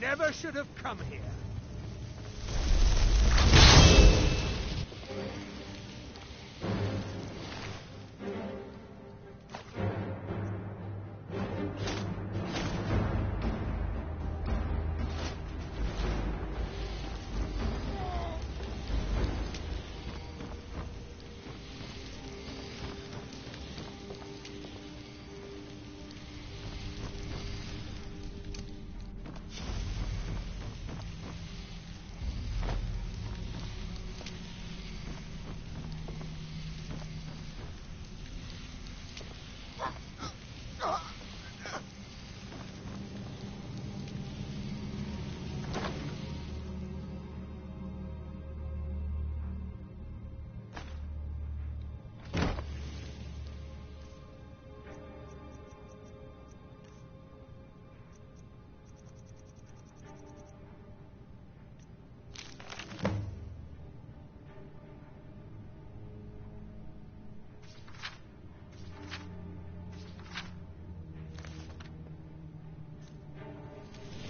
never should have come here.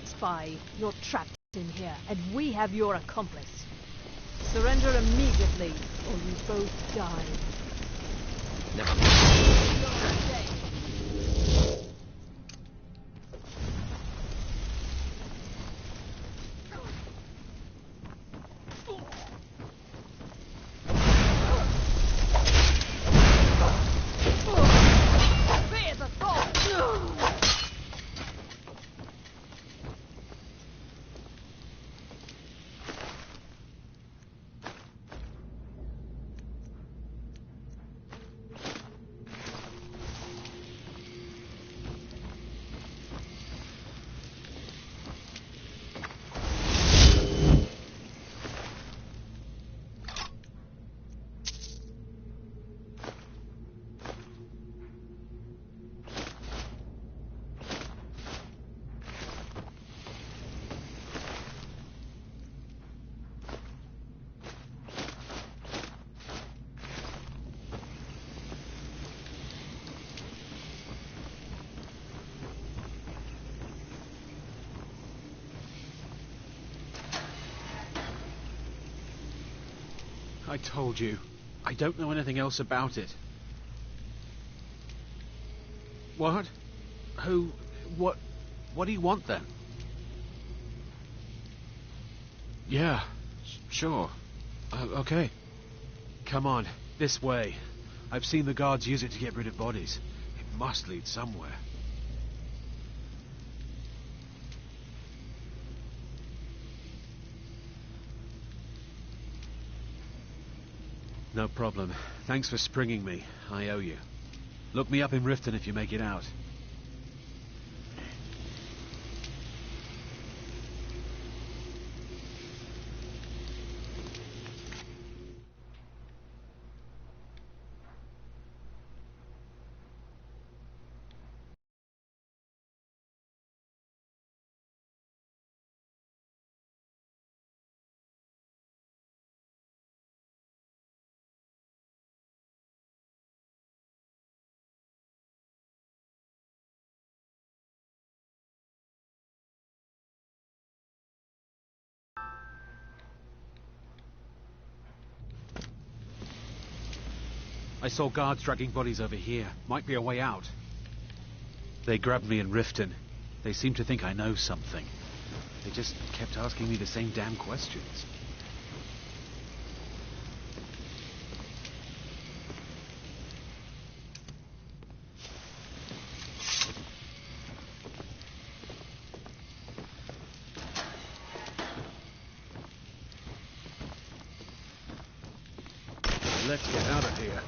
Spy, you're trapped in here, and we have your accomplice. Surrender immediately, or you both die. Never mind. I told you. I don't know anything else about it. What? Who? What? What do you want then? Yeah, sure. Okay. Come on, this way. I've seen the guards use it to get rid of bodies. It must lead somewhere. No problem. Thanks for springing me. I owe you. Look me up in Riften if you make it out. I saw guards dragging bodies over here. Might be a way out. They grabbed me in Riften. They seem to think I know something. They just kept asking me the same damn questions. Let's get out of here.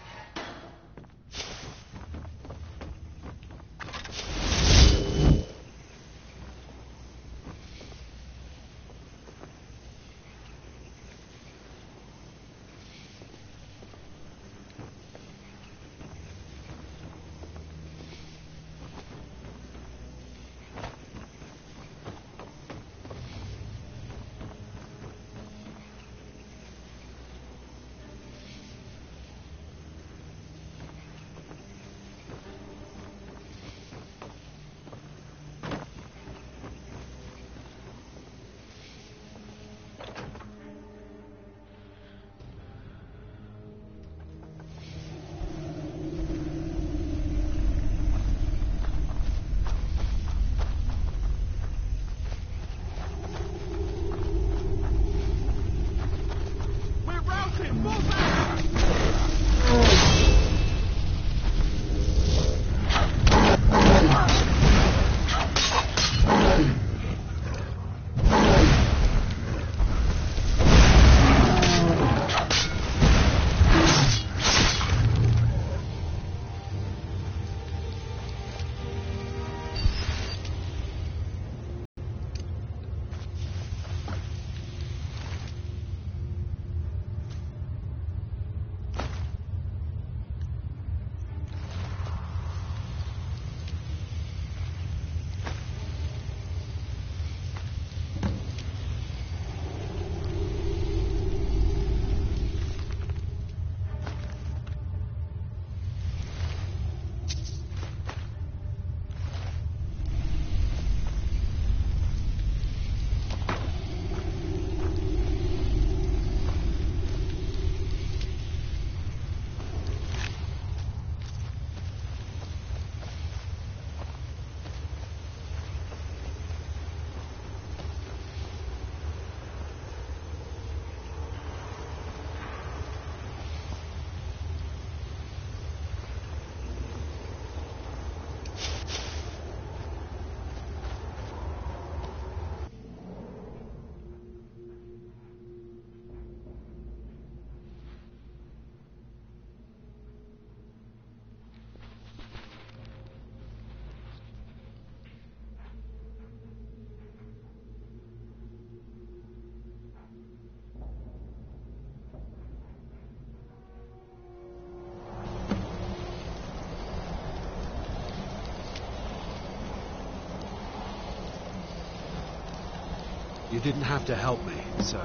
You didn't have to help me, so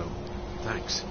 thanks.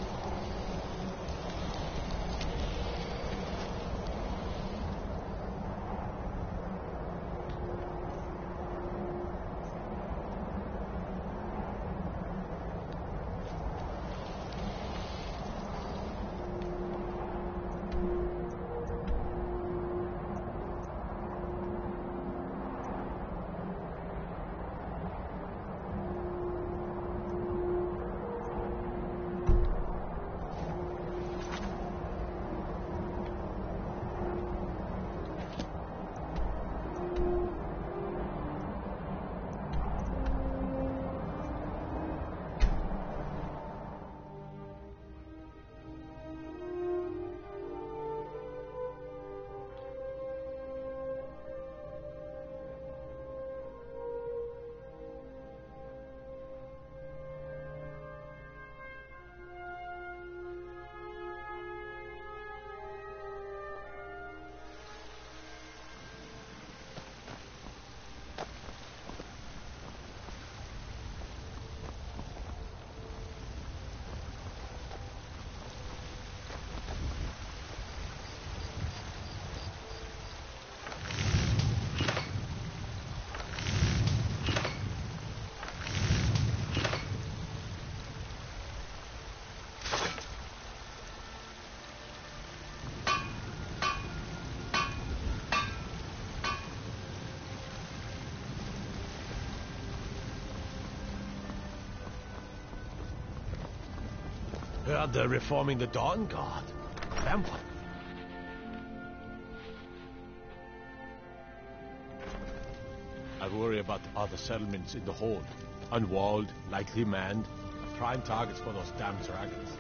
Heard they're reforming the Dawn Guard. Vampire. I worry about the other settlements in the Hold. Unwalled, lightly manned, prime targets for those damn dragons.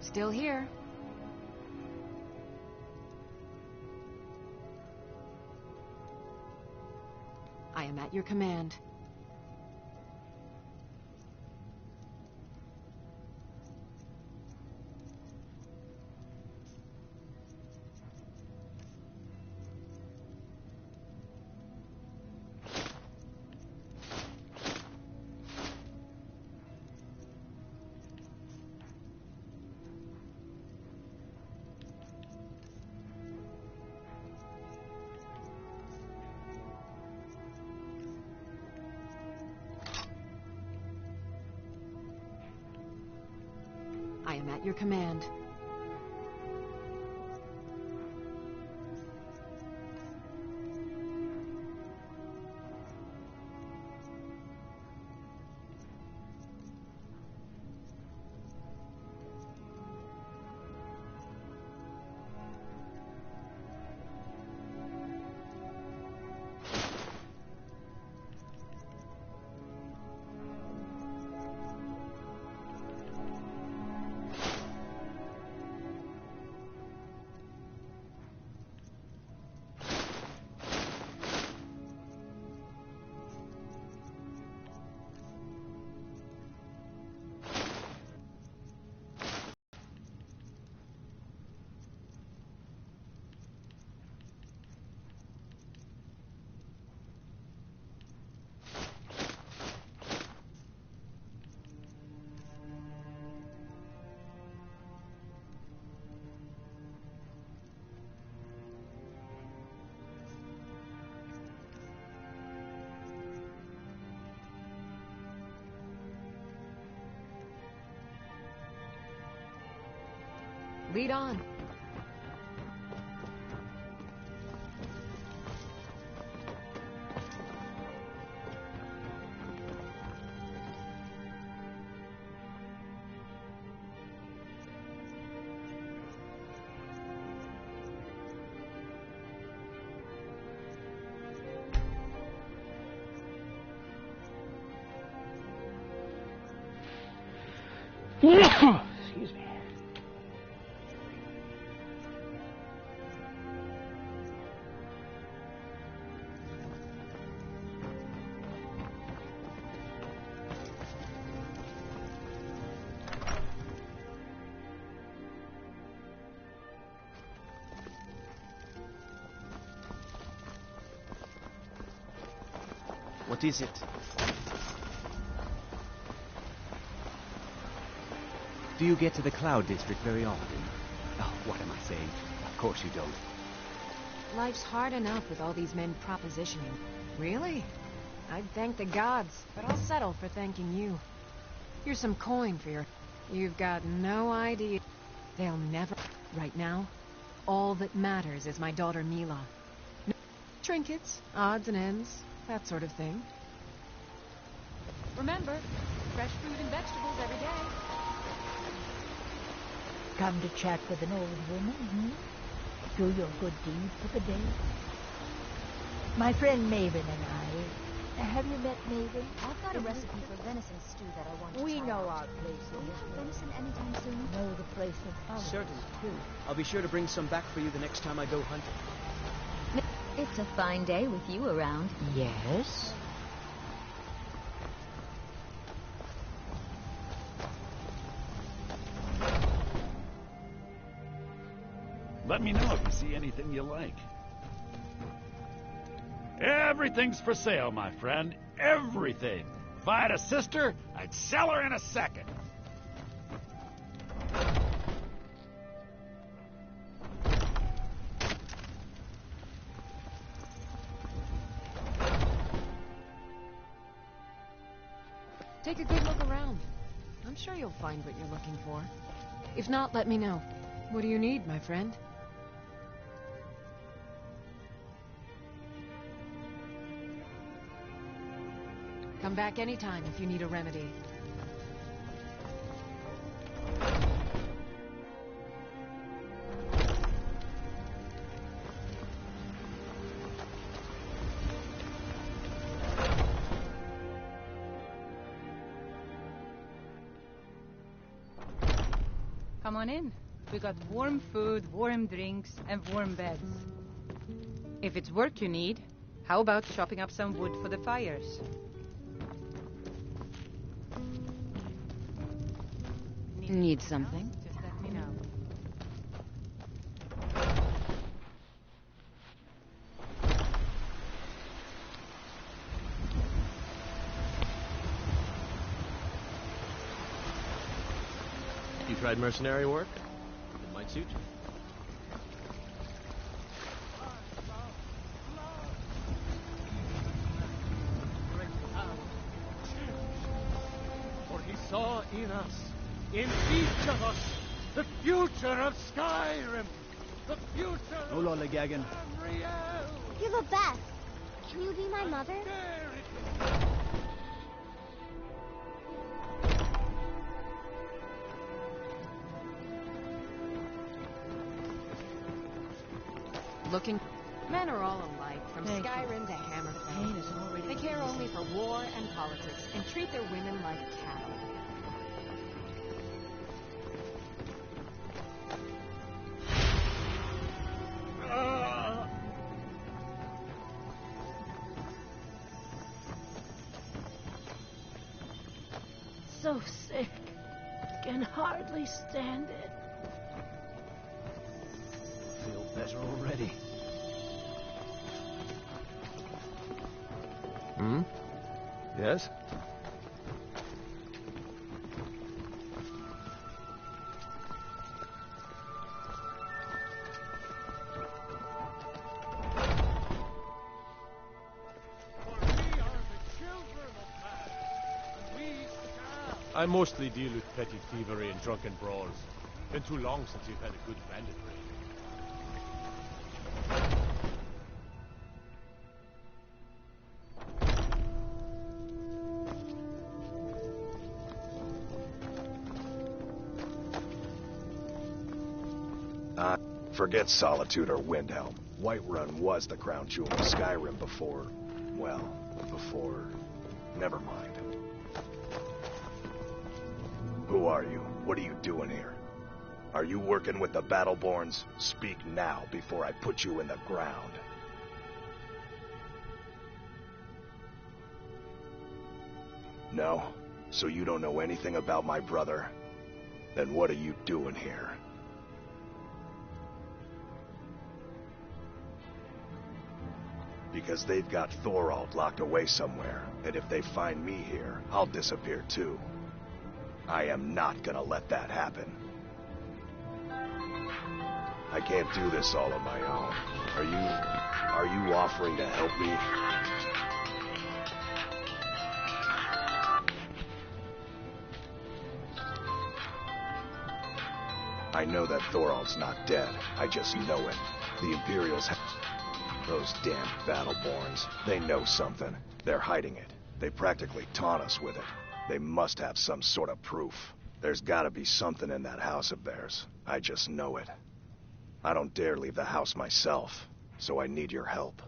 Still here. I am at your command. I am at your command. Lead on. Excuse me. What is it? Do you get to the Cloud District very often? Oh, what am I saying? Of course you don't. Life's hard enough with all these men propositioning. Really? I'd thank the gods, but I'll settle for thanking you. Here's some coin for your... You've got no idea. They'll never... Right now, all that matters is my daughter Mila. No trinkets, odds and ends, that sort of thing. Remember, fresh fruit and vegetables every day. Come to chat with an old woman, hmm? Do your good deed for the day. My friend Maven and I. Have you met Maven? I've got a recipe for venison stew that I want to We try know out. our place Will in you this have world. venison anytime soon? Know the place of fun. Certainly. I'll be sure to bring some back for you the next time I go hunting. It's a fine day with you around. Yes? Let me know if you see anything you like. Everything's for sale, my friend. Everything. If I had a sister, I'd sell her in a second. Take a good look around. I'm sure you'll find what you're looking for. If not, let me know. What do you need, my friend? Come back anytime if you need a remedy. Come on in. We got warm food, warm drinks, and warm beds. If it's work you need, how about chopping up some wood for the fires? Need something? Just let me know. You tried mercenary work? It might suit you. For he saw in us, in each of us, the future of Skyrim, the future of Unreal. You're the best. Can you be my mother? Looking... Men are all alike, from Skyrim to Hammerfell. They care only for war and politics, and treat their women like cattle. So sick. Can hardly stand it. Feel better already. Hmm? Yes? I mostly deal with petty thievery and drunken brawls. Been too long since we've had a good bandit raid. Forget Solitude or Windhelm. Whiterun was the crown jewel of Skyrim before... well, before... never mind. Who are you? What are you doing here? Are you working with the Battleborns? Speak now before I put you in the ground. No? So you don't know anything about my brother? Then what are you doing here? Because they've got Thorald locked away somewhere, and if they find me here, I'll disappear too. I am not gonna let that happen. I can't do this all on my own. Are you offering to help me? I know that Thorald's not dead. I just know it. The Imperials have... Those damn Battleborns. They know something. They're hiding it. They practically taunt us with it. They must have some sort of proof. There's gotta be something in that house of theirs. I just know it. I don't dare leave the house myself, so I need your help.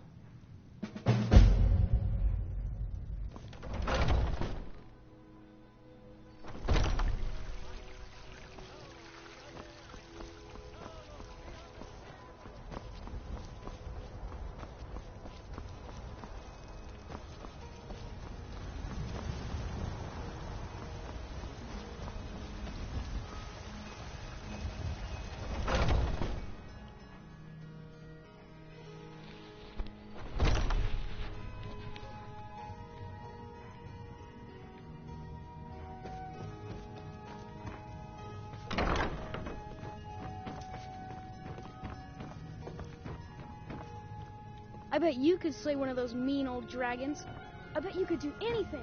I bet you could slay one of those mean old dragons. I bet you could do anything.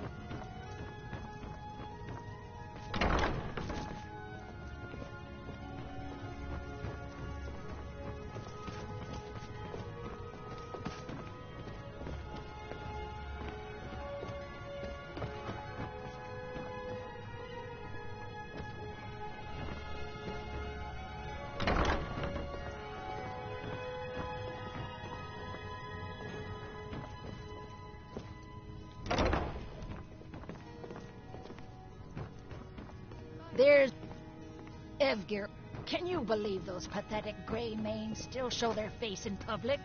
There's Evgir. Can you believe those pathetic gray manes still show their face in public?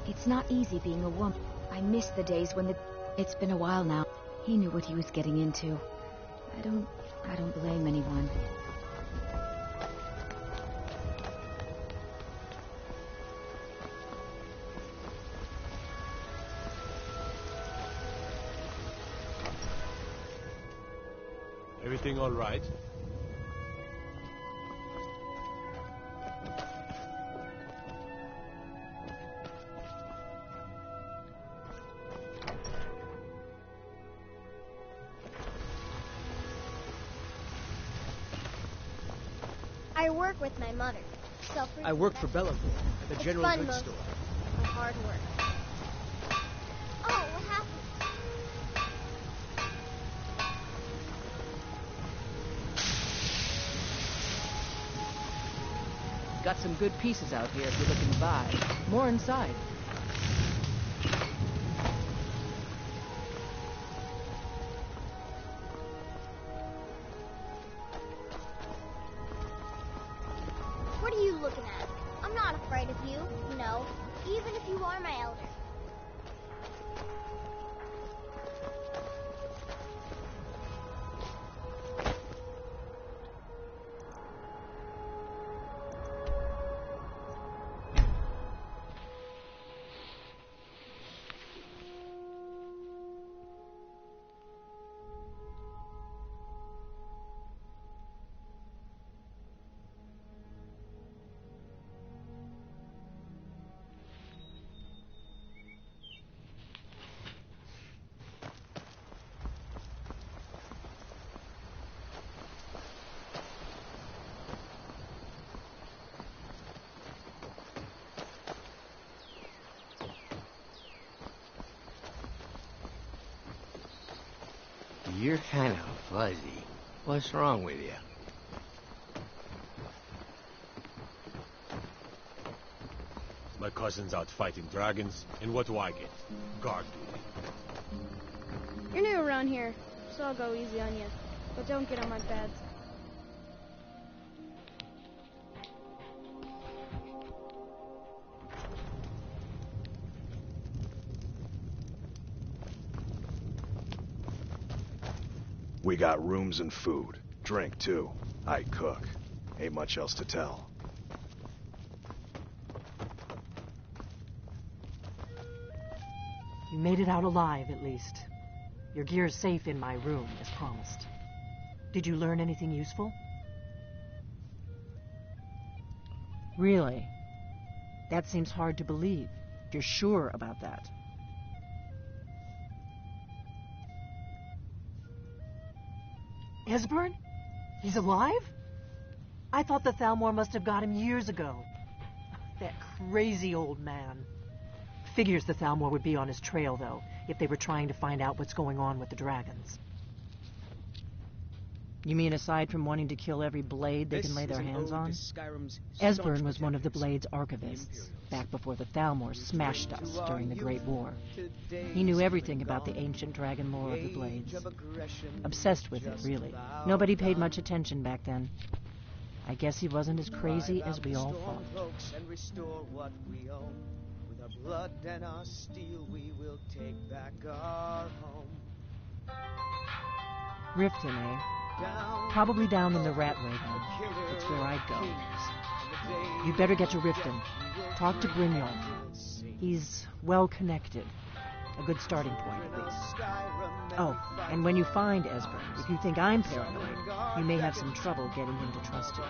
It's not easy being a woman. I miss the days when It's been a while now. He knew what he was getting into. I don't blame anyone. Everything all right? I work with my mother. I work for Bellavore, the general fun, goods Mom. store. Hard work. Oh, what happened? Got some good pieces out here if you're looking to buy. More inside. What are you looking at? I'm not afraid of you, no. Even if you are my elder. You're kind of fuzzy. What's wrong with you? My cousin's out fighting dragons, and what do I get? Guard duty. You're new around here, so I'll go easy on you. But don't get on my pads. We got rooms and food. Drink, too. I cook. Ain't much else to tell. You made it out alive, at least. Your gear's safe in my room, as promised. Did you learn anything useful? Really? That seems hard to believe. You're sure about that? Esbern? He's alive? I thought the Thalmor must have got him years ago. That crazy old man. Figures the Thalmor would be on his trail, though, if they were trying to find out what's going on with the dragons. You mean aside from wanting to kill every blade they can lay their hands on? Esbern was one of the Blade's archivists, back before the Thalmor smashed us during the Great War. He knew everything about the ancient dragon lore of the Blades. Obsessed with it, really. Nobody paid much attention back then. I guess he wasn't as crazy as we all thought. With our blood and our steel, we will take back our home. Riften, eh? Probably down in the Ratway, then. It's where I'd go. You'd better get to Riften. Talk to Brynjolf. He's well-connected. A good starting point, at least. Oh, and when you find Esbern, if you think I'm paranoid, you may have some trouble getting him to trust you.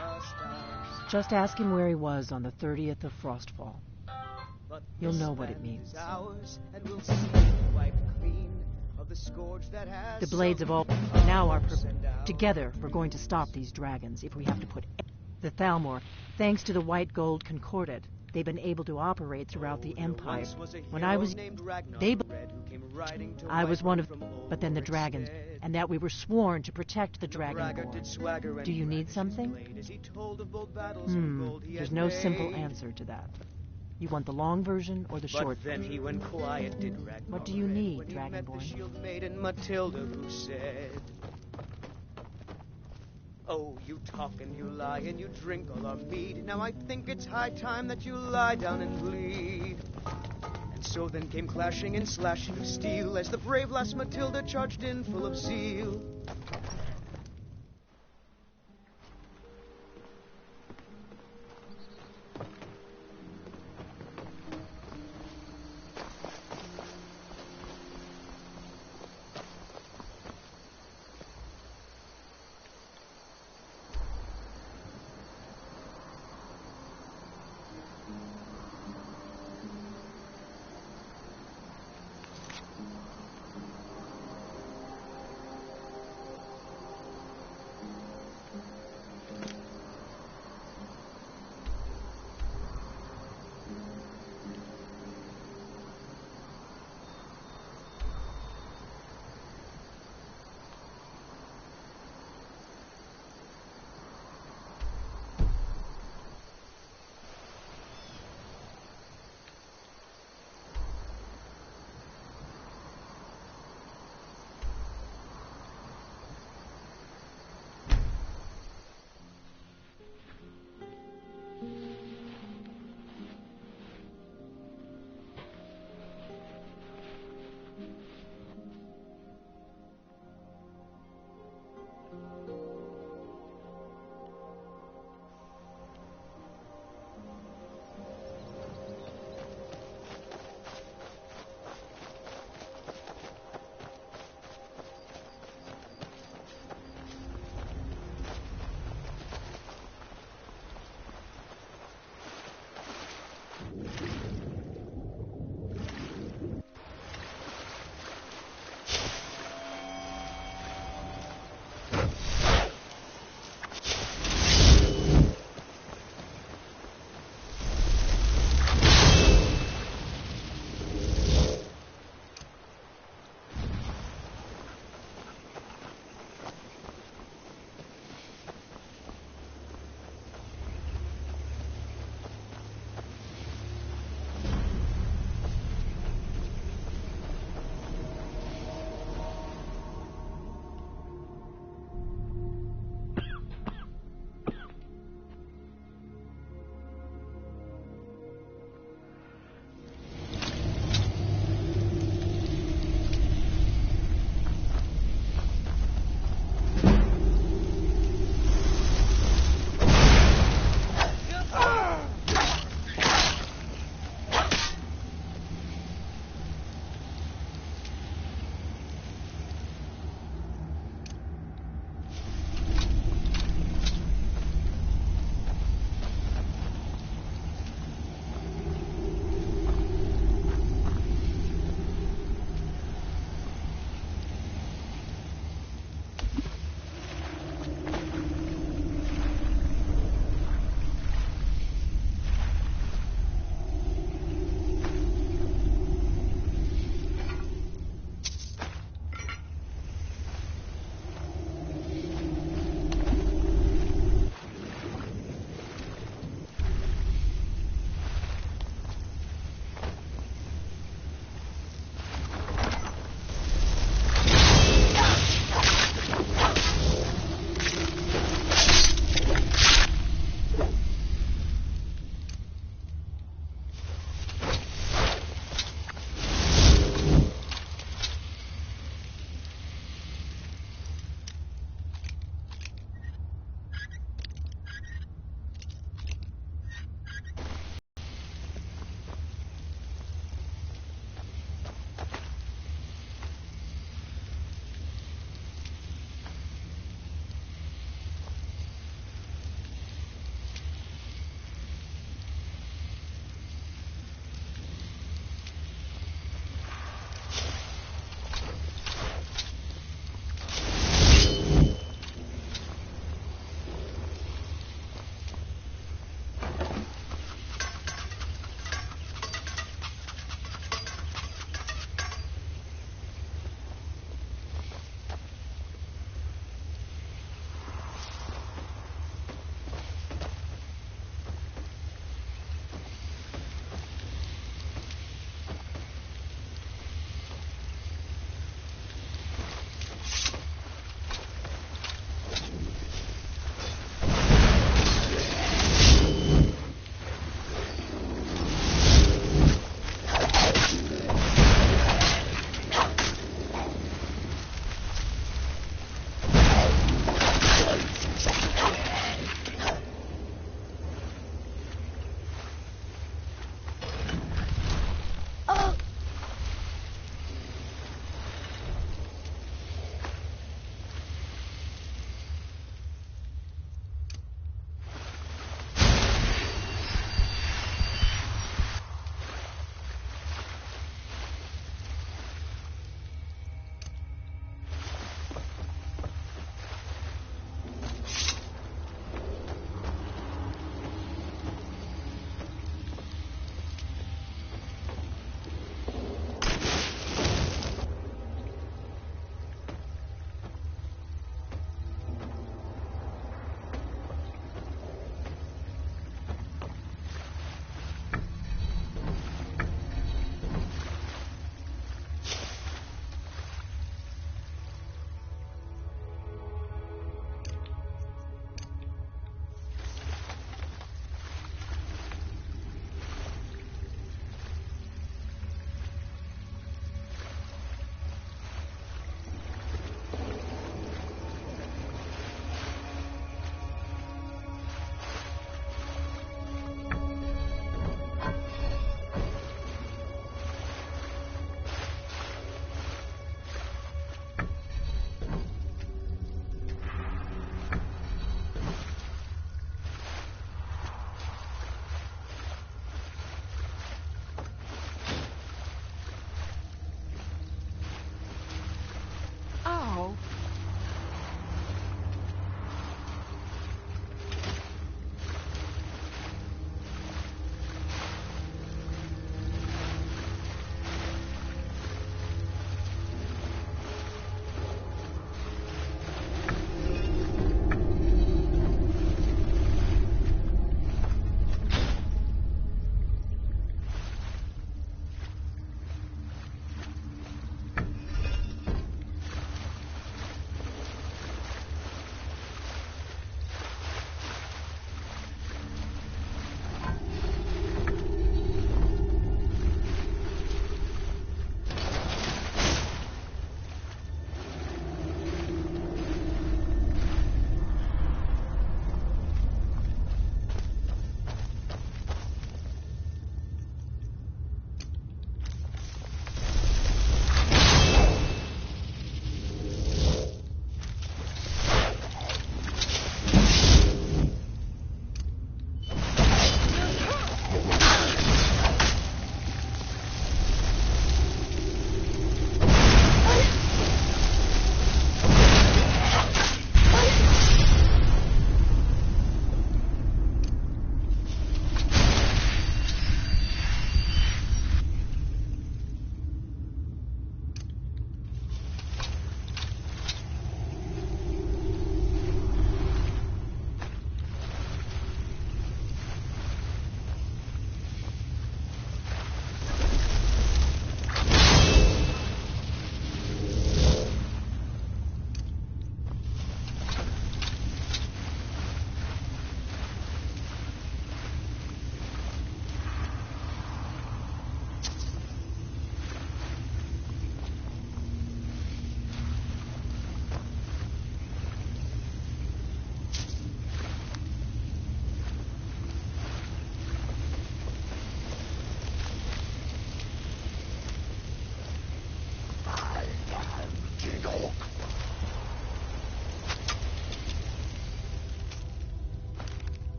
Just ask him where he was on the 30th of Frostfall. You'll know what it means. The Blades of all now are together. We're going to stop these dragons if we have to put the Thalmor, thanks to the white gold Concordat, They've been able to operate throughout the Empire. Once was a When I hero was... named Ragnar They... the Red, who came riding to I was wipe one her of... from But then the Ulrich's dragons, stead. and that we were sworn to protect the Braggart did Dragonborn. swagger and Do you need brandish his something? blade as he told of bold battles and gold he There's had no simple made. answer to that. You want the long version or the short But then version? he went quiet, did Ragnar What do you Red, need, when he met the Dragonborn? shield maiden Matilda, who said, "Oh, you talk and you lie and you drink all our mead. Now I think it's high time that you lie down and bleed." And so then came clashing and slashing of steel as the brave lass Matilda charged in full of zeal.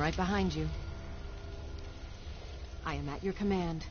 right behind you. I am at your command.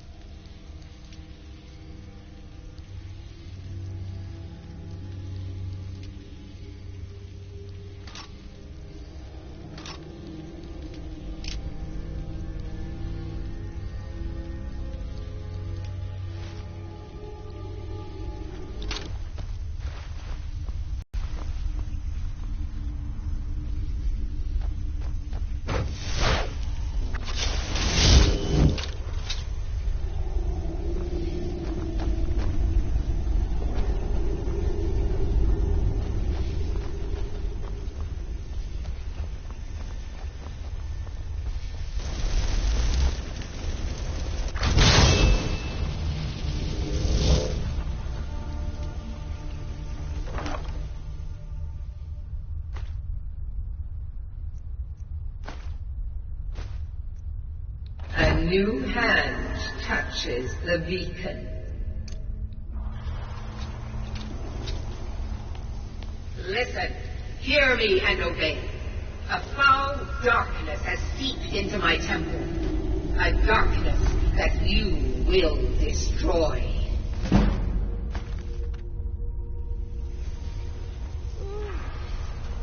A new hand touches the beacon. Listen, hear me and obey. A foul darkness has seeped into my temple. A darkness that you will destroy.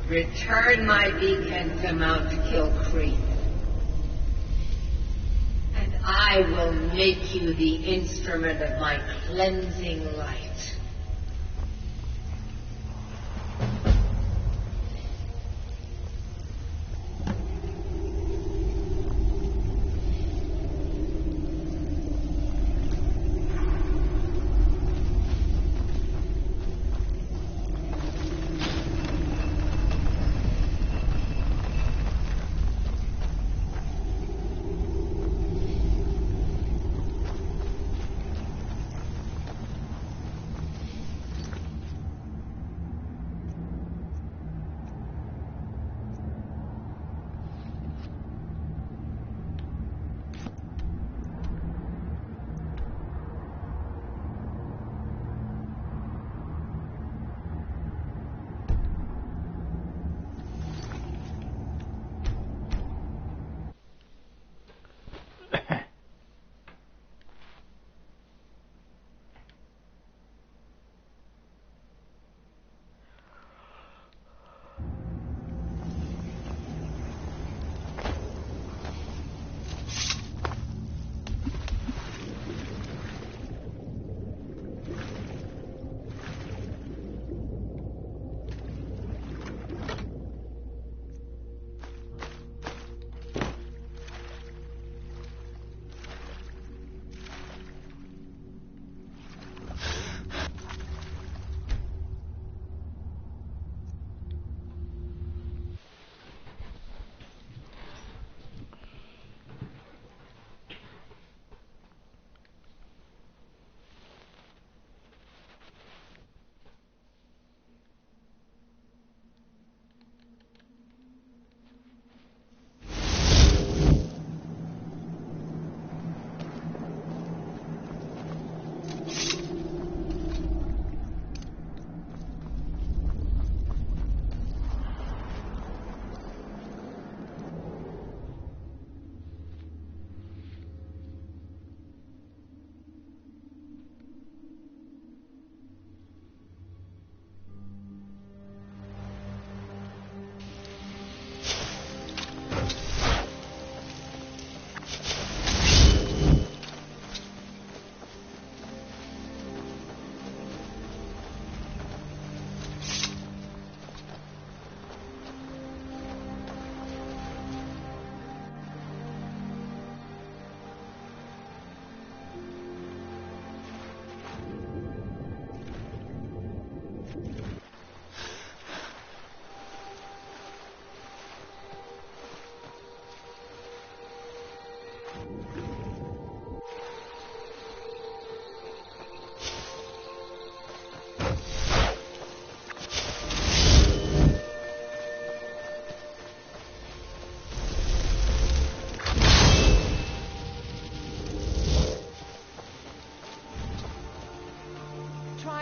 Return my beacon to Mount Kilcreep. I will make you the instrument of my cleansing light.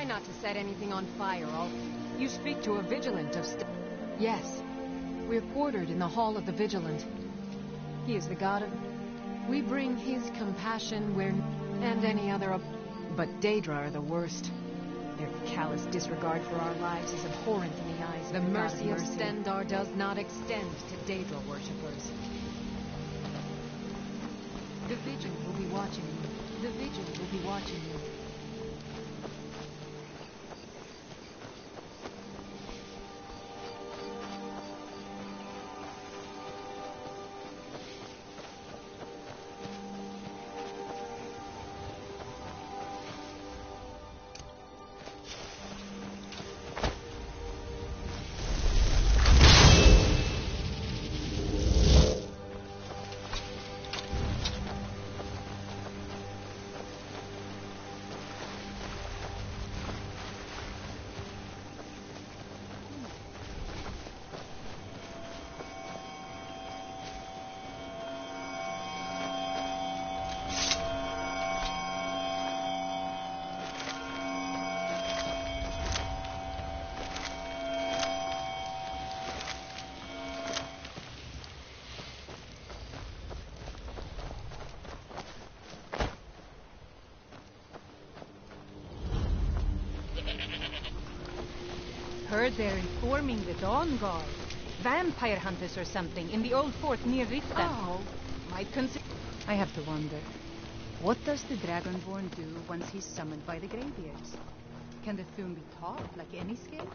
Not to set anything on fire, You speak to a vigilant of Yes. We're quartered in the Hall of the Vigilant. He is the god of... We bring his compassion where... and any other... But Daedra are the worst. Their callous disregard for our lives is abhorrent in the eyes of the mercy of Stendarr does not extend to Daedra worshippers. The Vigil will be watching you. The Vigil will be watching you. Heard they're reforming the Dawn Guard. Vampire hunters or something in the old fort near Riften. Oh. Might consider... I have to wonder. What does the Dragonborn do once he's summoned by the Greybeards? Can the Thune be taught like any skill?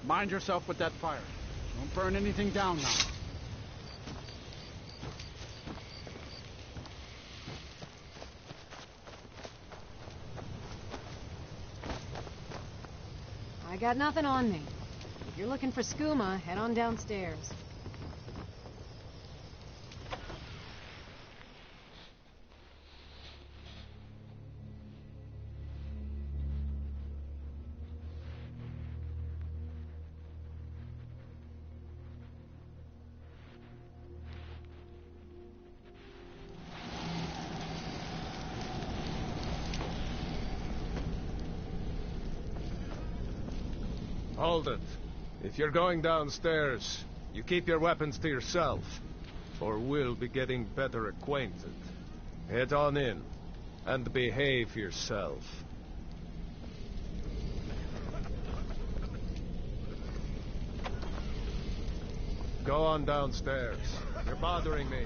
Mind yourself with that fire. Don't burn anything down now. I got nothing on me. If you're looking for skooma, head on downstairs. Hold it. If you're going downstairs, you keep your weapons to yourself, or we'll be getting better acquainted. Head on in, and behave yourself. Go on downstairs. You're bothering me.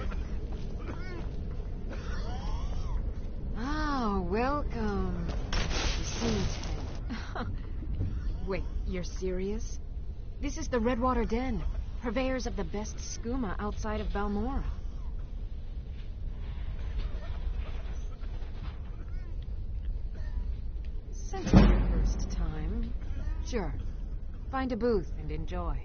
Oh, welcome. You seem tense. Wait, you're serious? This is the Redwater Den, purveyors of the best skooma outside of Balmora. Since it's your first time, sure. Find a booth and enjoy.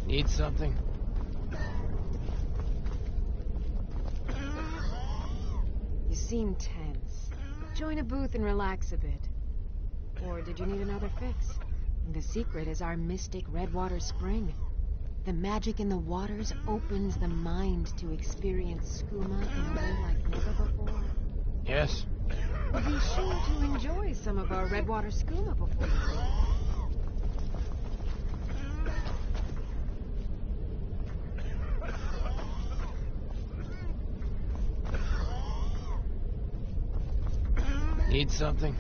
Need something? You seem tense. Join a booth and relax a bit. Or did you need another fix? The secret is our mystic Redwater Spring. The magic in the waters opens the mind to experience skooma in a way like never before. Yes? Be sure to enjoy some of our Redwater skooma before you leave. Need something?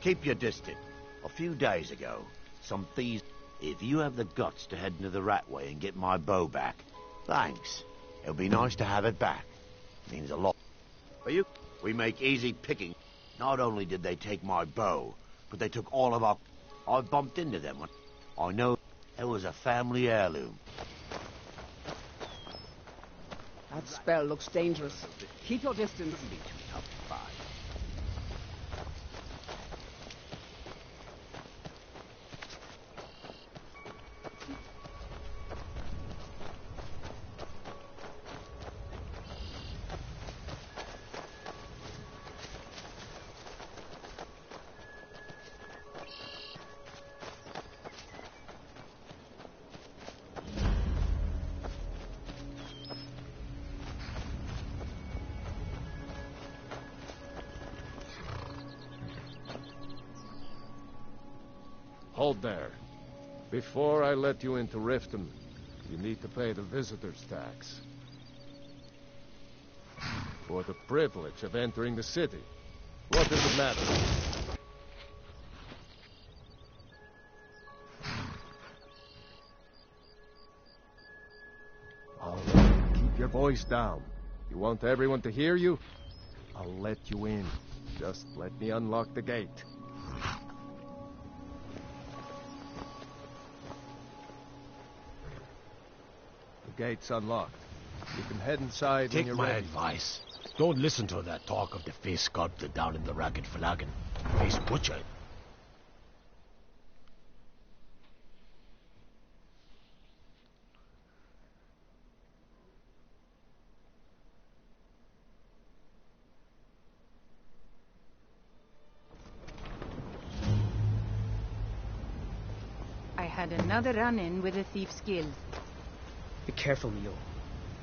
Keep your distance. A few days ago, some thieves... If you have the guts to head into the Ratway and get my bow back, thanks. It'll be nice to have it back. Means a lot. For you, we make easy picking. Not only did they take my bow, but they took all of our... I bumped into them. I know it was a family heirloom. That spell looks dangerous. Keep your distance. Be too tough to fight. Hold there. Before I let you into Riften, you need to pay the visitor's tax. For the privilege of entering the city. What does it matter? Keep your voice down. You want everyone to hear you? I'll let you in. Just let me unlock the gate. Gate's unlocked. You can head inside when Take you're my ready. advice. Don't listen to that talk of the face sculptor down in the Ragged Flagon. Face butcher. I had another run-in with the Thieves' Guild. Be careful, Mule.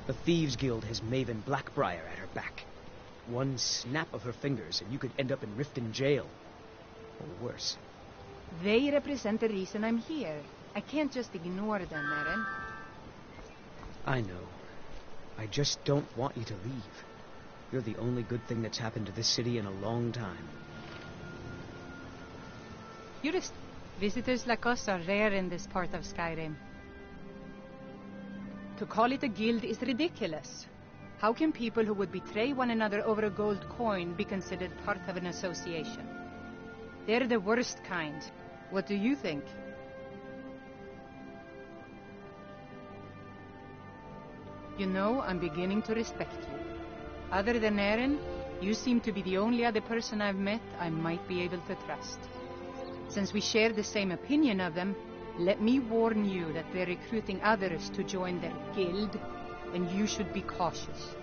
The Thieves' Guild has Maven Blackbriar at her back. One snap of her fingers and you could end up in Riften jail. Or worse. They represent the reason I'm here. I can't just ignore them, Eren. I know. I just don't want you to leave. You're the only good thing that's happened to this city in a long time. Visitors like us are rare in this part of Skyrim. To call it a guild is ridiculous. How can people who would betray one another over a gold coin be considered part of an association? They're the worst kind. What do you think? You know, I'm beginning to respect you. Other than Eren, you seem to be the only other person I've met I might be able to trust. Since we share the same opinion of them, let me warn you that they're recruiting others to join their guild, and you should be cautious.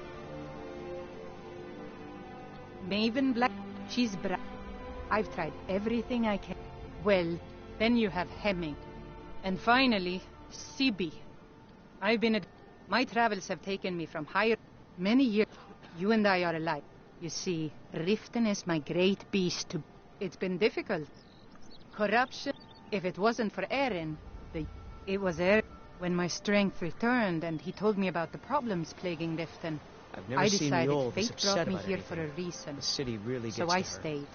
Maven Black, she's bright. I've tried everything I can. Well, then you have Hemming. And finally, Sibi. My travels have taken me from higher... Many years, you and I are alike. You see, Riften is my great beast to... It's been difficult. Corruption... If it wasn't for Eren, it was Eren. When my strength returned and he told me about the problems plaguing Riften, I've never I seen decided Mjolnir this fate upset brought me about here anything. for a reason. The city really gets So to I her. stayed.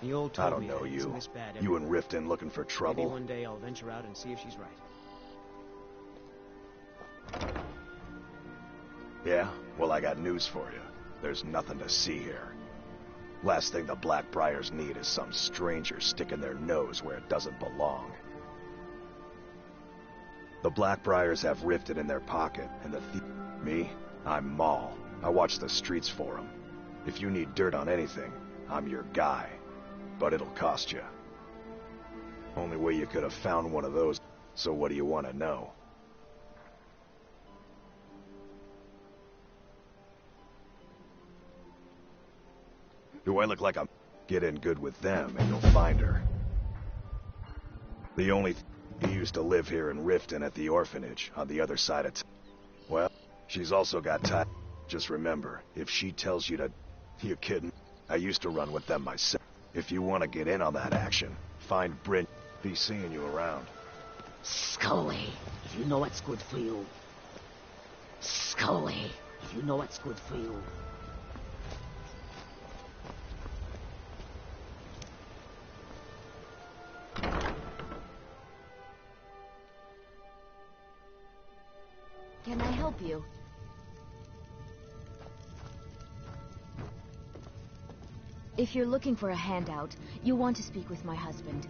Mule I told don't me know that it's you. this bad You and everywhere. Riften looking for Maybe trouble? one day I'll venture out and see if she's right. Yeah? Well, I got news for you. There's nothing to see here. Last thing the Blackbriars need is some stranger sticking their nose where it doesn't belong. The Blackbriars have Riften in their pocket, and me? I'm Maul. I watch the streets for them. If you need dirt on anything, I'm your guy. But it'll cost you. Only way you could have found one of those, so what do you want to know? Do I look like I'm... Get in good with them and you'll find her. The only he used to live here in Riften at the orphanage on the other side of well, she's also got time. Just remember, if she tells you to... You kidding? I used to run with them myself. If you want to get in on that action, find Bryn. Be seeing you around. Scully, if you know what's good for you. Scully, if you know what's good for you. Can I help you? If you're looking for a handout, you want to speak with my husband.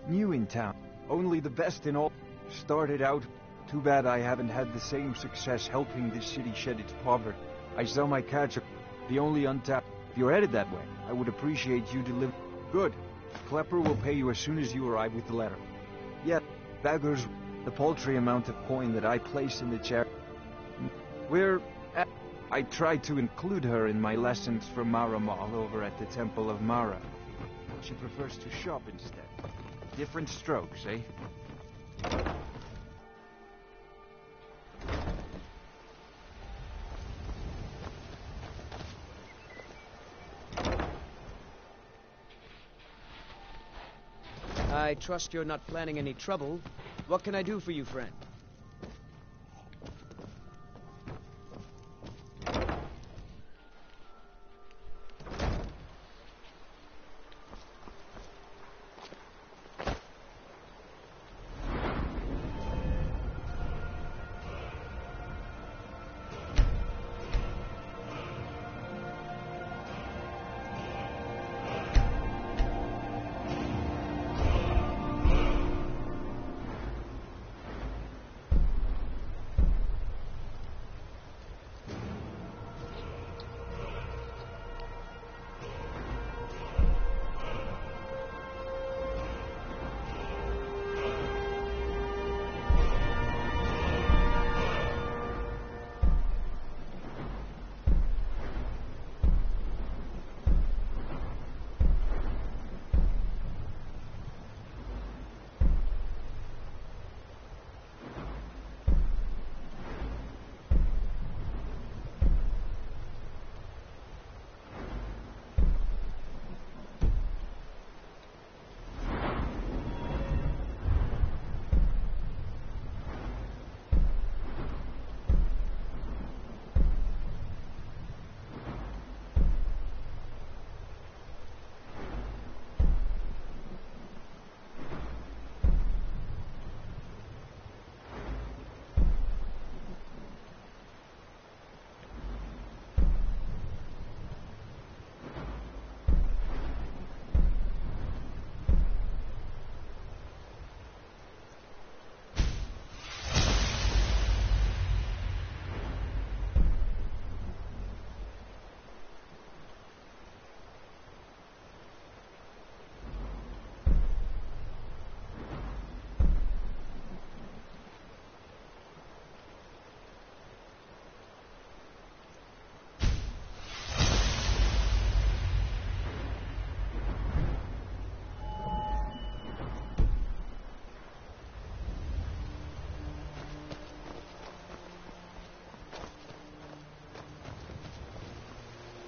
New in town. Only the best in all. Started out. Too bad I haven't had the same success helping this city shed its poverty. I sell my catch. The only untapped. If you're headed that way, I would appreciate you deliver. Good. Klepper will pay you as soon as you arrive with the letter. Yet, beggars, the paltry amount of coin that I place in the chair. I tried to include her in my lessons for Maramal over at the Temple of Mara. She prefers to shop instead. Different strokes, eh? I trust you're not planning any trouble. What can I do for you, friend?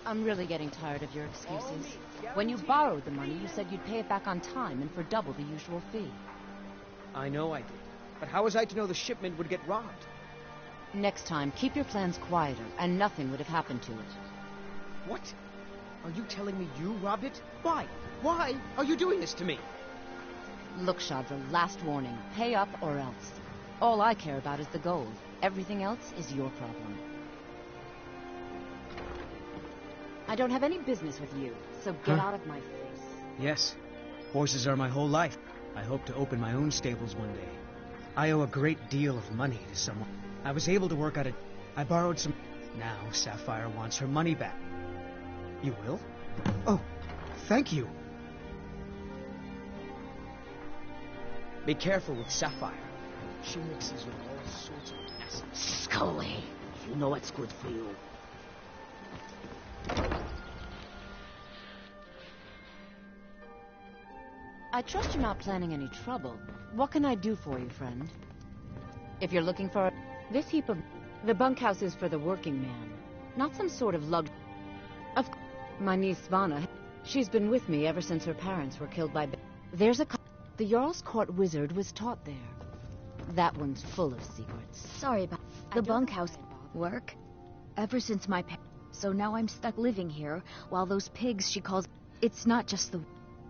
I'm really getting tired of your excuses. When you borrowed the money, you said you'd pay it back on time and for double the usual fee. I know I did. But how was I to know the shipment would get robbed? Next time, keep your plans quieter, and nothing would have happened to it. What? Are you telling me you robbed it? Why? Why are you doing this to me? Look, Shadra, last warning. Pay up or else. All I care about is the gold. Everything else is your problem. I don't have any business with you, so get out of my face. Yes. Horses are my whole life. I hope to open my own stables one day. I owe a great deal of money to someone. I was able to work out I borrowed some... Now Sapphire wants her money back. You will? Oh, thank you. Be careful with Sapphire. She mixes with all sorts of mess. Scully, you know what's good for you. I trust you're not planning any trouble. What can I do for you, friend? If you're looking for this heap of... The bunkhouse is for the working man, not some sort of Of my niece Svana, she's been with me ever since her parents were killed by... There's a... The Jarl's Court wizard was taught there. That one's full of secrets. Sorry about the bunkhouse work. Ever since my so now I'm stuck living here while those pigs she calls... It's not just the...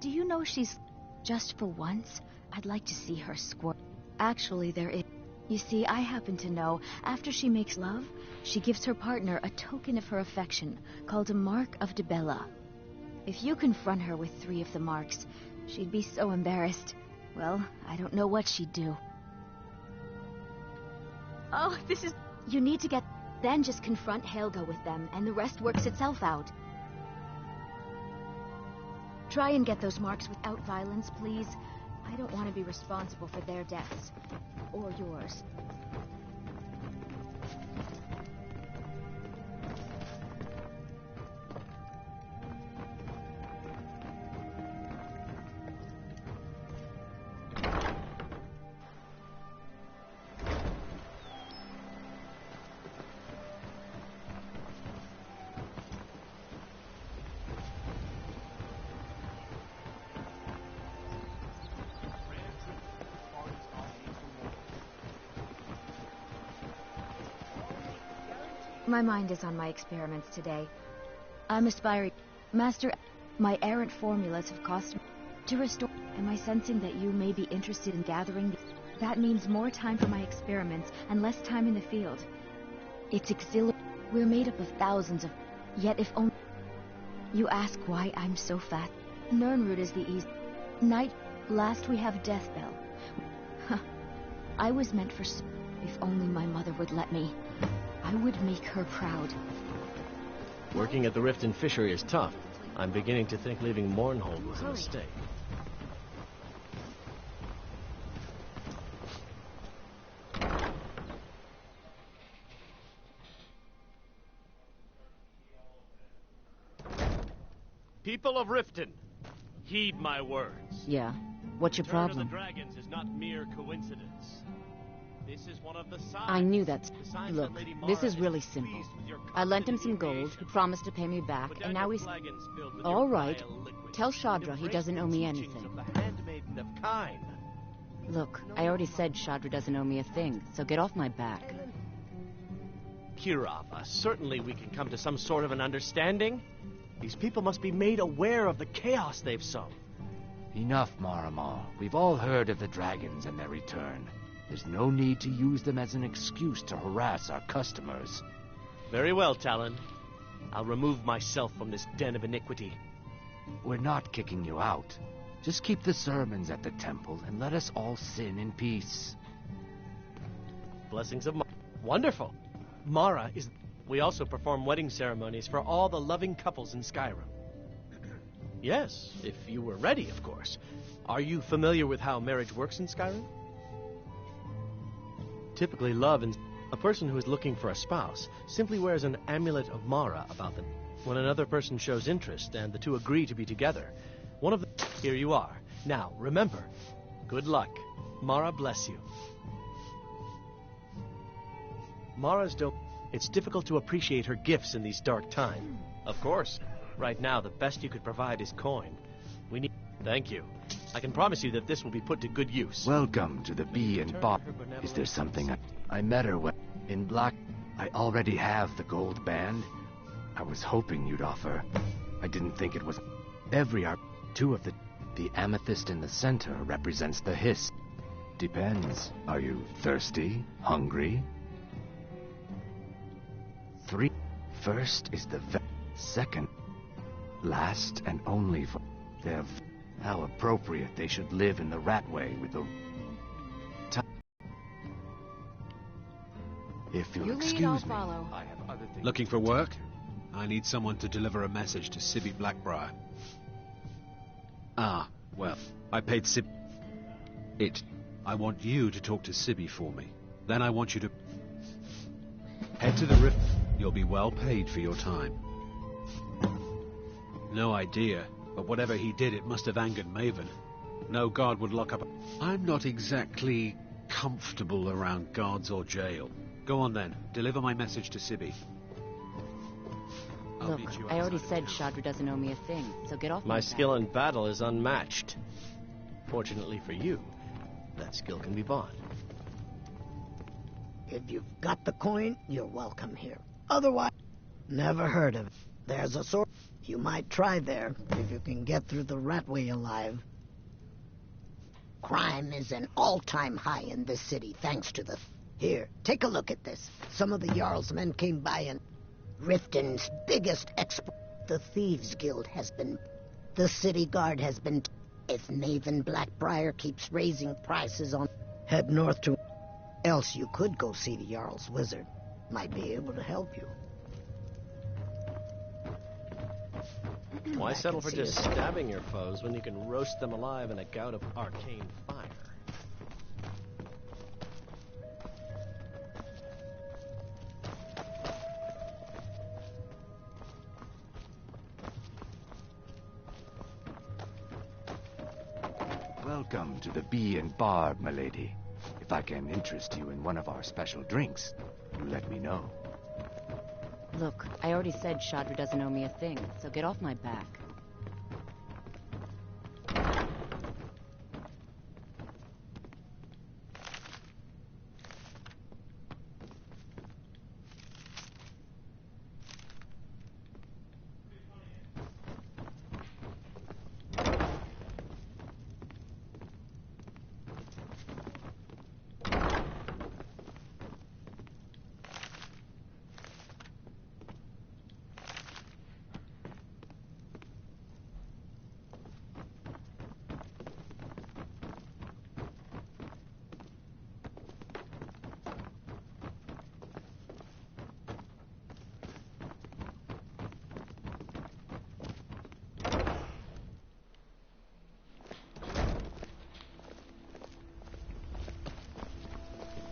Do you know she's... Just for once, I'd like to see her squirt. Actually, there is... You see, I happen to know, after she makes love, she gives her partner a token of her affection, called a Mark of Dibella. If you confront her with 3 of the marks, she'd be so embarrassed. Well, I don't know what she'd do. Oh, this is... You need to get... Then just confront Helga with them, and the rest works itself out. Try and get those marks without violence, please. I don't want to be responsible for their deaths. Or yours. My mind is on my experiments today. I'm aspiring... Master, my errant formulas have cost me to restore... Am I sensing that you may be interested in gathering... That means more time for my experiments and less time in the field. It's exhilarating. We're made up of thousands of... Yet if only... You ask why I'm so fat. Nirnroot is the easy... Night... Last we have Deathbell. Huh. I was meant for... If only my mother would let me. I would make her proud. Working at the Riften fishery is tough. I'm beginning to think leaving Mournhold was a mistake. People of Riften, heed my words. Yeah? What's your problem? The dragons is not mere coincidence. This is one of the signs. I knew that. Look, this is really simple. I lent him some gold, he promised to pay me back, and now he's... All right. Tell Shadra he doesn't owe me anything. Look, I already said Shadra doesn't owe me a thing, so get off my back. Kirava, certainly we can come to some sort of an understanding. These people must be made aware of the chaos they've sown. Enough, Maramar. We've all heard of the dragons and their return. There's no need to use them as an excuse to harass our customers. Very well, Talon. I'll remove myself from this den of iniquity. We're not kicking you out. Just keep the sermons at the temple and let us all sin in peace. Blessings of Mara. Wonderful. Mara is... We also perform wedding ceremonies for all the loving couples in Skyrim. Yes, if you were ready, of course. Are you familiar with how marriage works in Skyrim? Typically, love and a person who is looking for a spouse simply wears an amulet of Mara about them. When another person shows interest and the two agree to be together, one of them... Here you are. Now, remember, good luck. Mara bless you. Mara's don't... It's difficult to appreciate her gifts in these dark times. Of course. Right now, the best you could provide is coin. We need... Thank you. I can promise you that this will be put to good use. Welcome to the Bee and Bob. Is there something I met her when... In Black... I already have the gold band. I was hoping you'd offer. I didn't think it was... Every art... 2 of the... The amethyst in the center represents the hiss. Depends. Are you thirsty? Hungry? 3. First is the... Second. Last and only for... They're... How appropriate they should live in the Ratway with the... If you'll excuse me, I have other things... Looking for work? I need someone to deliver a message to Sibby Blackbriar. Ah, well, I paid Sib... I want you to talk to Sibby for me. Then I want you to... Head to the rift. You'll be well paid for your time. No idea, but whatever he did, it must have angered Maven. No guard would lock up. I'm not exactly comfortable around guards or jail. Go on then. Deliver my message to Sibby. Look, I already said Shadra doesn't owe me a thing, so get off My skill in battle is unmatched. Fortunately for you, that skill can be bought. If you've got the coin, you're welcome here. Otherwise, never heard of it. There's a sort. You might try there, if you can get through the Ratway alive. Crime is an all-time high in this city, thanks to the... Here, take a look at this. Some of the Jarl's men came by and... Riften's biggest export. The Thieves Guild has been... The city guard has been... If Nathan Blackbriar keeps raising prices on... Head north to... Else you could go see the Jarl's wizard. Might be able to help you. Why settle for just stabbing your foes when you can roast them alive in a gout of arcane fire? Welcome to the Bee and Barb, milady. If I can interest you in one of our special drinks, you let me know. Look, I already said Shadra doesn't owe me a thing, so get off my back.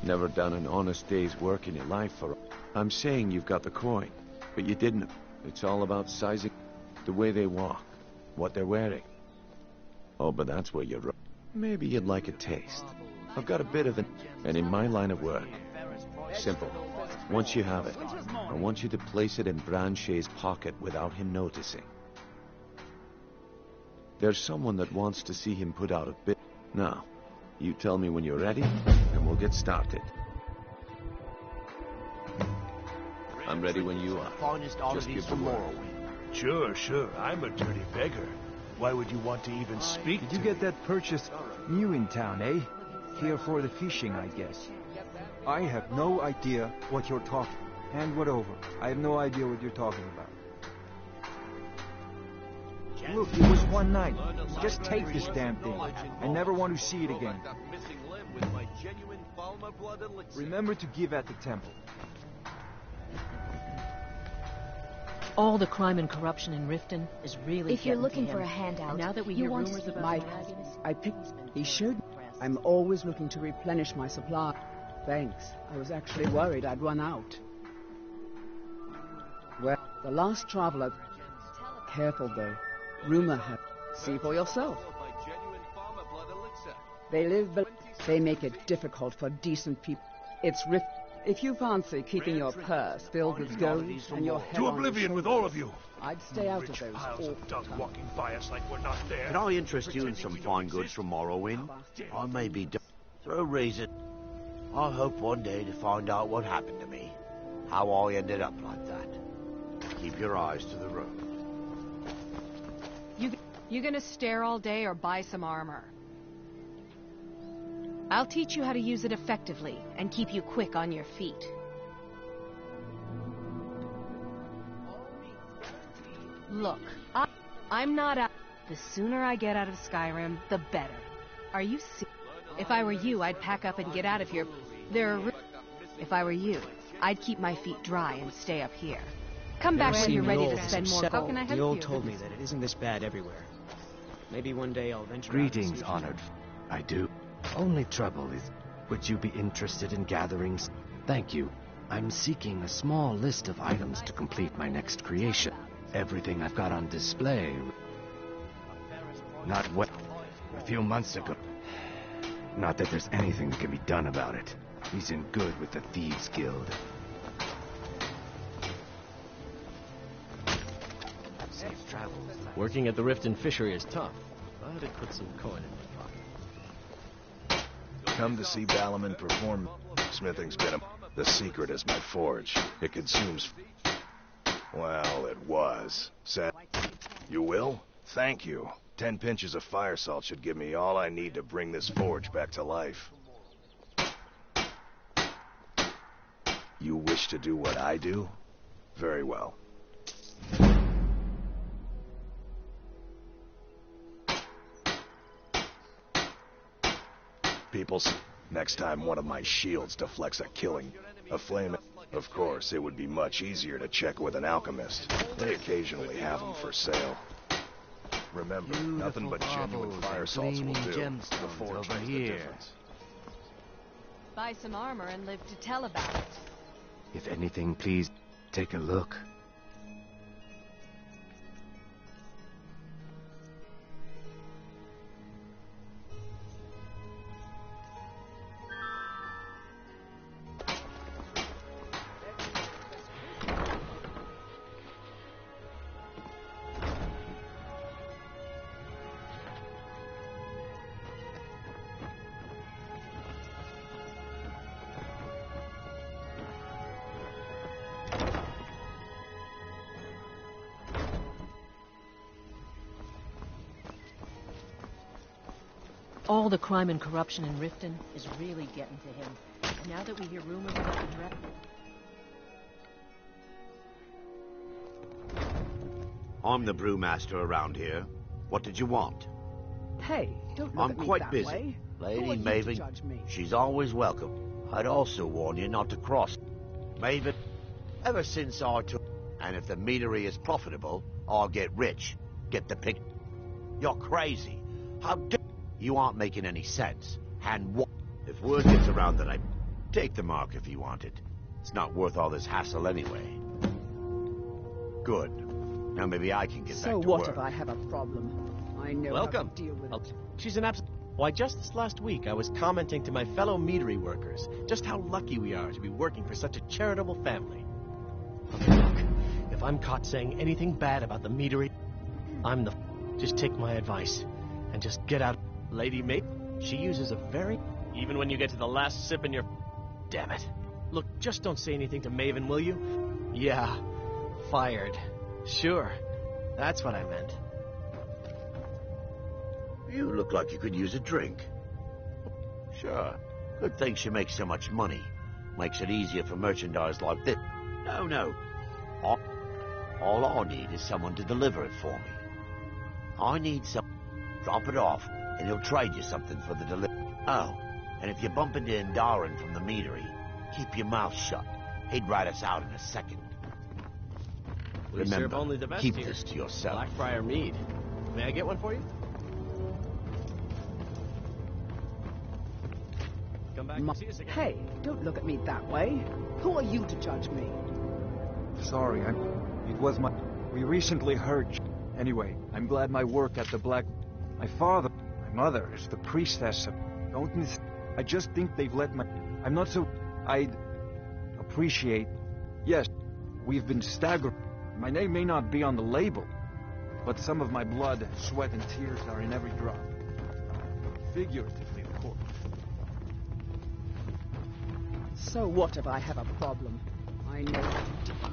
Never done an honest day's work in your life for... I'm saying you've got the coin, but you didn't. It's all about sizing the way they walk, what they're wearing. Oh, but that's where you're wrong. Maybe you'd like a taste. I've got a bit of it, and in my line of work, simple. Once you have it, I want you to place it in Branche's pocket without him noticing. There's someone that wants to see him put out a bit. Now, you tell me when you're ready, and we'll get started. I'm ready when you are. Just give the word. Sure. I'm a dirty beggar. Why would you want to even speak Did to you get that purchase new in town, eh? Here for the fishing, I guess. I have no idea what you're talking. Hand what over. I have no idea what you're talking about. Look, it was one night. Just take this damn thing. I never want to see it again. Remember to give at the temple. All the crime and corruption in Riften is really If you're getting looking to for him. a handout, And now that we you hear want rumors to about My... dragons, I picked... He showed... I'm always looking to replenish my supply. Thanks. I was actually worried I'd run out. Well, the last traveler... Careful, though. Rumor has... See for yourself. They live... They make it difficult for decent people. It's Rift... If you fancy keeping your purse filled with gold and your head To on oblivion your with all of you. I'd stay out of those Piles of dung awful walking by us like we're not there. Can I interest you in some fine goods from Morrowind? I may be through reason. I hope one day to find out what happened to me. How I ended up like that. Keep your eyes to the road. You gonna stare all day or buy some armor? I'll teach you how to use it effectively and keep you quick on your feet. Look, I'm not out. The sooner I get out of Skyrim, the better. Are you serious? If I were you, I'd pack up and get out of here. If I were you, I'd keep my feet dry and stay up here. Come back when you're ready to spend more gold. How can I help you? The old told me that it isn't this bad everywhere. Maybe one day I'll venture out. Greetings, honored. I do. Only trouble is, would you be interested in gathering? Thank you. I'm seeking a small list of items to complete my next creation. Everything I've got on display. Not well. few months ago. Not that there's anything that can be done about it. He's in good with the Thieves Guild. Safe travels. Working at the Rift and Fishery is tough, but it puts some coin in my pocket. Come to see Balliman perform. Smithing's been The secret is my forge. It consumes... Well, it was. Said... You will? Thank you. 10 pinches of fire salt should give me all I need to bring this forge back to life. You wish to do what I do? Very well. Peoples, next time one of my shields deflects a killing, a flame... Of course, it would be much easier to check with an alchemist. They occasionally have them for sale. Remember, nothing but genuine fire salts will do. The forge makes the difference. Buy some armor and live to tell about it. If anything, please take a look. All the crime and corruption in Riften is really getting to him. And now that we hear rumors about the draft... I'm the brewmaster around here. What did you want? Hey, don't look at me quite that busy. way. Lady Who are you to Maven, judge me? she's always welcome. I'd also warn you not to cross. Maven, ever since I took... And if the meadery is profitable, I'll get rich. Get the pick... You're crazy. How dare... You aren't making any sense. And what? If word gets around that I... Take the mark if you want it. It's not worth all this hassle anyway. Good. Now maybe I can get back to So what work. if I have a problem? I know Welcome. how to deal with it. She's an absolute... Why, just this last week, I was commenting to my fellow meadery workers just how lucky we are to be working for such a charitable family. Okay, look, if I'm caught saying anything bad about the meadery, I'm the... Just take my advice and just get out. Lady Mate, she uses a very... Even when you get to the last sip in your... Damn it. Look, just don't say anything to Maven, will you? Yeah, fired. Sure, that's what I meant. You look like you could use a drink. Sure. Good thing she makes so much money. Makes it easier for merchandise like this. No. All I need is someone to deliver it for me. I need some... Drop it off, and he'll trade you something for the delivery. Oh, and if you bump into Indarin from the meadery, keep your mouth shut. He'd rat us out in a second. We serve Remember, only the best keep here. this to yourself. Blackfriar mead. May I get one for you? Come back and see us again. Hey, don't look at me that way. Who are you to judge me? Sorry, it was my... We recently heard... Anyway, I'm glad my work at the Black... My father, my mother, is the priestess of... I just think they've let my... I'm not so... I'd... appreciate... Yes, we've been staggered. My name may not be on the label, but some of my blood, sweat, and tears are in every drop. Figuratively, of course. So what if I have a problem? I know how to deal.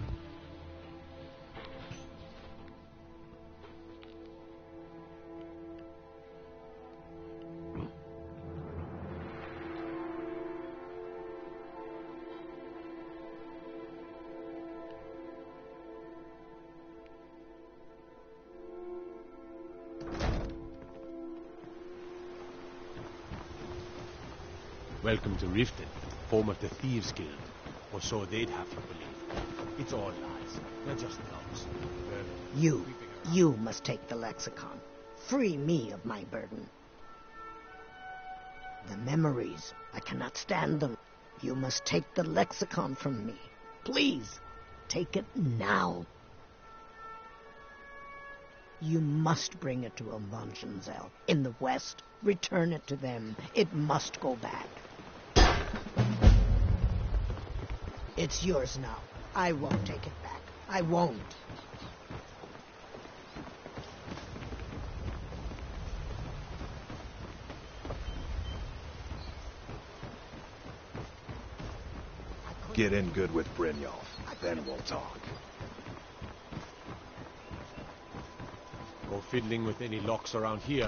Welcome to Riften, home of the Thieves Guild. Or so they'd have you believe. It's all lies. They're just thugs. You must take the lexicon. Free me of my burden. The memories, I cannot stand them. You must take the lexicon from me. Please, take it now. You must bring it to them, Von Schinzel. In the West, return it to them. It must go back. It's yours now. I won't take it back. I won't. Get in good with Brynjolf, then we'll talk. Go fiddling with any locks around here.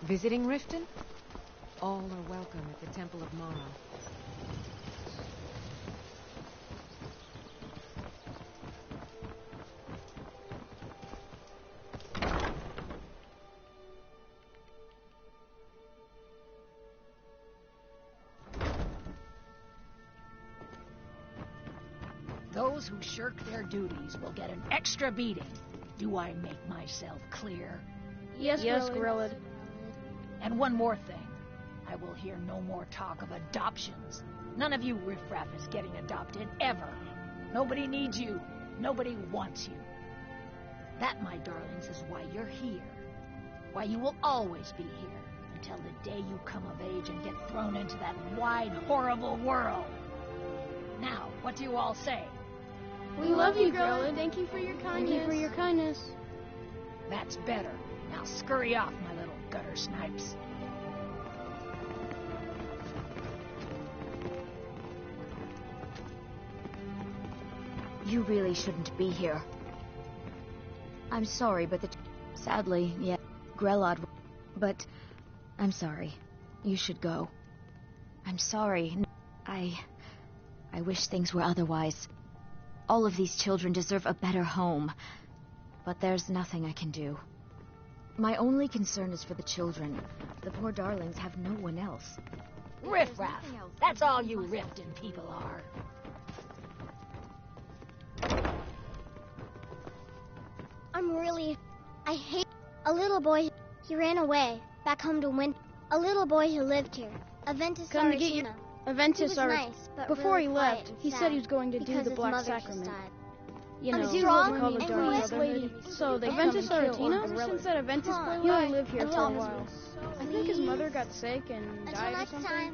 Visiting Riften? All are welcome at the Temple of Mara. Those who shirk their duties will get an extra beating. Do I make myself clear? Yes, Grillad. And one more thing. I will hear no more talk of adoptions. None of you riffraff is getting adopted, ever. Nobody needs you. Nobody wants you. That, my darlings, is why you're here. Why you will always be here, until the day you come of age and get thrown into that wide, horrible world. Now, what do you all say? We love you, Grillad. Thank you for your kindness. Thank you for your kindness. That's better. Now scurry off, my little gutter snipes. You really shouldn't be here. I'm sorry, but sadly, yeah, Grelod, but I'm sorry. You should go. I'm sorry. I wish things were otherwise. All of these children deserve a better home, but there's nothing I can do. My only concern is for the children. The poor darlings have no one else. Riffraff! That's all you Riften people are. I hate a little boy. He ran away back home to Win. A little boy who lived here. Aventus Come to get you. Aventus nice, before really he left, he sad said he was going to do the Black Sacrament. You know, what we call the Dark Brotherhood. So they Aventus Aratina? Since that Aventus boy, he only lived here for a while. I think his mother got sick and died or something.